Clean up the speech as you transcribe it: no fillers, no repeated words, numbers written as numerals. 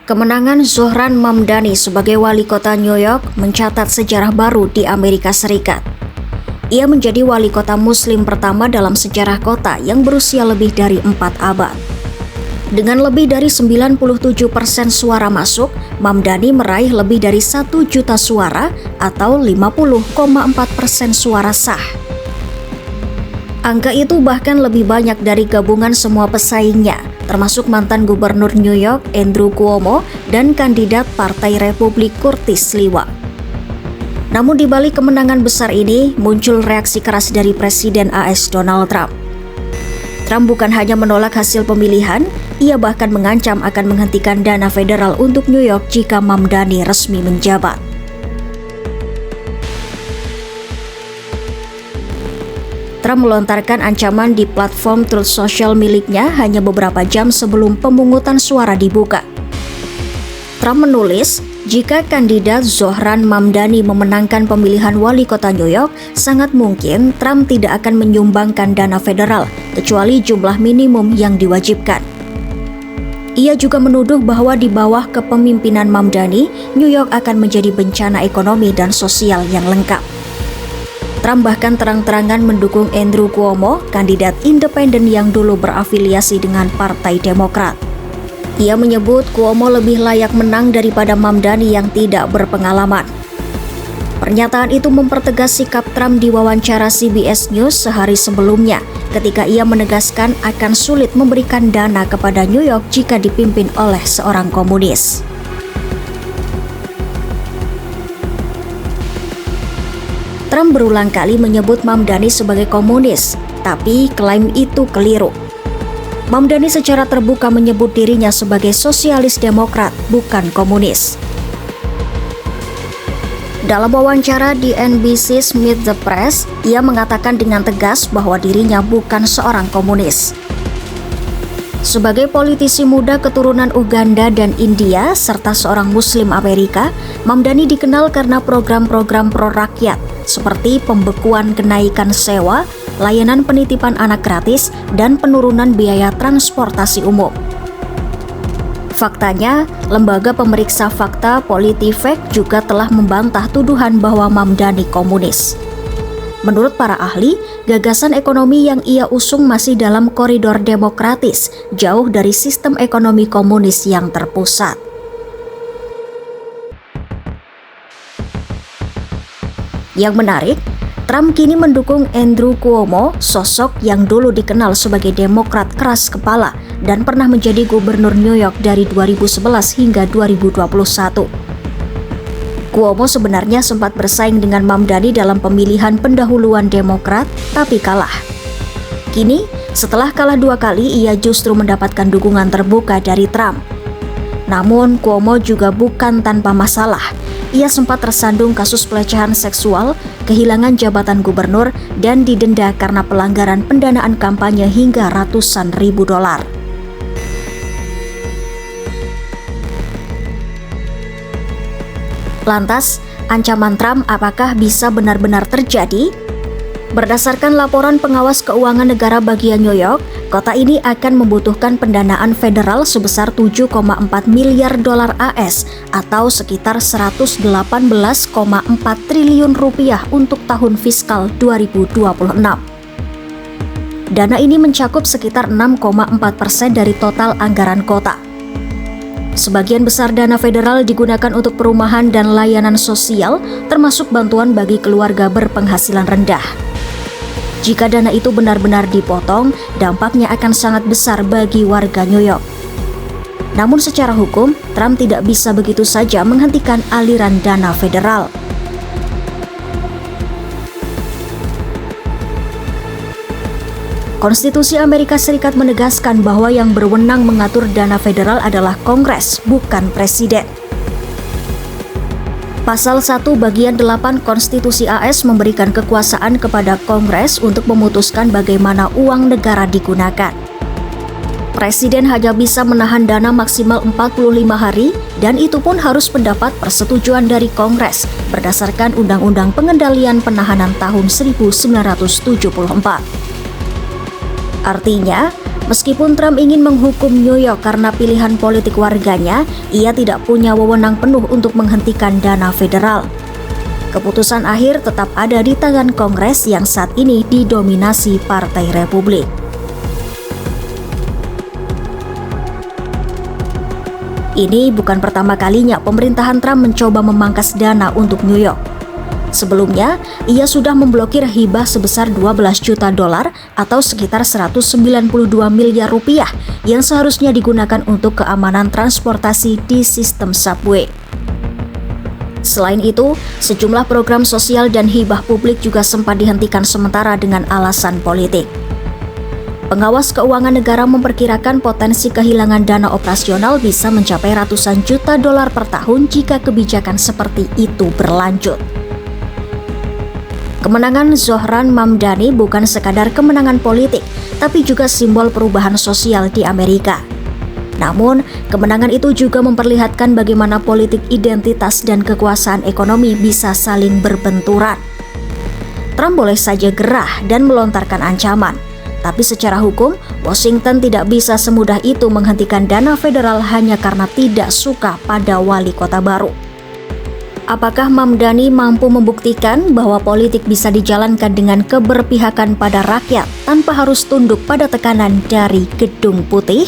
Kemenangan Zohran Mamdani sebagai wali kota New York mencatat sejarah baru di Amerika Serikat. Ia menjadi wali kota muslim pertama dalam sejarah kota yang berusia lebih dari 4 abad. Dengan lebih dari 97% suara masuk, Mamdani meraih lebih dari 1 juta suara atau 50,4% suara sah. Angka itu bahkan lebih banyak dari gabungan semua pesaingnya, termasuk mantan gubernur New York Andrew Cuomo dan kandidat Partai Republik Curtis Sliwa. Namun di balik kemenangan besar ini, muncul reaksi keras dari Presiden AS Donald Trump. Trump bukan hanya menolak hasil pemilihan, ia bahkan mengancam akan menghentikan dana federal untuk New York jika Mamdani resmi menjabat. Trump melontarkan ancaman di platform Truth Social miliknya hanya beberapa jam sebelum pemungutan suara dibuka. Trump menulis, jika kandidat Zohran Mamdani memenangkan pemilihan wali kota New York, sangat mungkin Trump tidak akan menyumbangkan dana federal, kecuali jumlah minimum yang diwajibkan. Ia juga menuduh bahwa di bawah kepemimpinan Mamdani, New York akan menjadi bencana ekonomi dan sosial yang lengkap. Trump bahkan terang-terangan mendukung Andrew Cuomo, kandidat independen yang dulu berafiliasi dengan Partai Demokrat. Ia menyebut Cuomo lebih layak menang daripada Mamdani yang tidak berpengalaman. Pernyataan itu mempertegas sikap Trump di wawancara CBS News sehari sebelumnya, ketika ia menegaskan akan sulit memberikan dana kepada New York jika dipimpin oleh seorang komunis. Trump berulang kali menyebut Mamdani sebagai komunis, tapi klaim itu keliru. Mamdani secara terbuka menyebut dirinya sebagai sosialis demokrat, bukan komunis. Dalam wawancara di NBC's Meet the Press, ia mengatakan dengan tegas bahwa dirinya bukan seorang komunis. Sebagai politisi muda keturunan Uganda dan India, serta seorang Muslim Amerika, Mamdani dikenal karena program-program pro-rakyat, seperti pembekuan kenaikan sewa, layanan penitipan anak gratis, dan penurunan biaya transportasi umum. Faktanya, lembaga pemeriksa fakta PolitiFact juga telah membantah tuduhan bahwa Mamdani komunis. Menurut para ahli, gagasan ekonomi yang ia usung masih dalam koridor demokratis, jauh dari sistem ekonomi komunis yang terpusat. Yang menarik, Trump kini mendukung Andrew Cuomo, sosok yang dulu dikenal sebagai Demokrat keras kepala dan pernah menjadi gubernur New York dari 2011 hingga 2021. Cuomo sebenarnya sempat bersaing dengan Mamdani dalam pemilihan pendahuluan Demokrat, tapi kalah. Kini, setelah kalah 2 kali, ia justru mendapatkan dukungan terbuka dari Trump. Namun, Cuomo juga bukan tanpa masalah. Ia sempat tersandung kasus pelecehan seksual, kehilangan jabatan gubernur, dan didenda karena pelanggaran pendanaan kampanye hingga ratusan ribu dolar. Lantas, ancaman Trump apakah bisa benar-benar terjadi? Berdasarkan laporan pengawas keuangan negara bagian New York, kota ini akan membutuhkan pendanaan federal sebesar 7,4 miliar dolar AS atau sekitar 118,4 triliun rupiah untuk tahun fiskal 2026. Dana ini mencakup sekitar 6,4% dari total anggaran kota. Sebagian besar dana federal digunakan untuk perumahan dan layanan sosial, termasuk bantuan bagi keluarga berpenghasilan rendah. Jika dana itu benar-benar dipotong, dampaknya akan sangat besar bagi warga New York. Namun secara hukum, Trump tidak bisa begitu saja menghentikan aliran dana federal. Konstitusi Amerika Serikat menegaskan bahwa yang berwenang mengatur dana federal adalah Kongres, bukan Presiden. Pasal 1 bagian 8 Konstitusi AS memberikan kekuasaan kepada Kongres untuk memutuskan bagaimana uang negara digunakan. Presiden hanya bisa menahan dana maksimal 45 hari dan itu pun harus mendapat persetujuan dari Kongres berdasarkan Undang-Undang Pengendalian Penahanan tahun 1974. Artinya, Meskipun Trump ingin menghukum New York karena pilihan politik warganya, ia tidak punya wewenang penuh untuk menghentikan dana federal. Keputusan akhir tetap ada di tangan Kongres yang saat ini didominasi Partai Republik. Ini bukan pertama kalinya pemerintahan Trump mencoba memangkas dana untuk New York. Sebelumnya, ia sudah memblokir hibah sebesar 12 juta dolar atau sekitar 192 miliar rupiah yang seharusnya digunakan untuk keamanan transportasi di sistem subway. Selain itu, sejumlah program sosial dan hibah publik juga sempat dihentikan sementara dengan alasan politik. Pengawas keuangan negara memperkirakan potensi kehilangan dana operasional bisa mencapai ratusan juta dolar per tahun jika kebijakan seperti itu berlanjut. Kemenangan Zohran Mamdani bukan sekadar kemenangan politik, tapi juga simbol perubahan sosial di Amerika. Namun, kemenangan itu juga memperlihatkan bagaimana politik identitas dan kekuasaan ekonomi bisa saling berbenturan. Trump boleh saja gerah dan melontarkan ancaman, tapi secara hukum, Washington tidak bisa semudah itu menghentikan dana federal hanya karena tidak suka pada wali kota baru. Apakah Mamdani mampu membuktikan bahwa politik bisa dijalankan dengan keberpihakan pada rakyat tanpa harus tunduk pada tekanan dari Gedung Putih?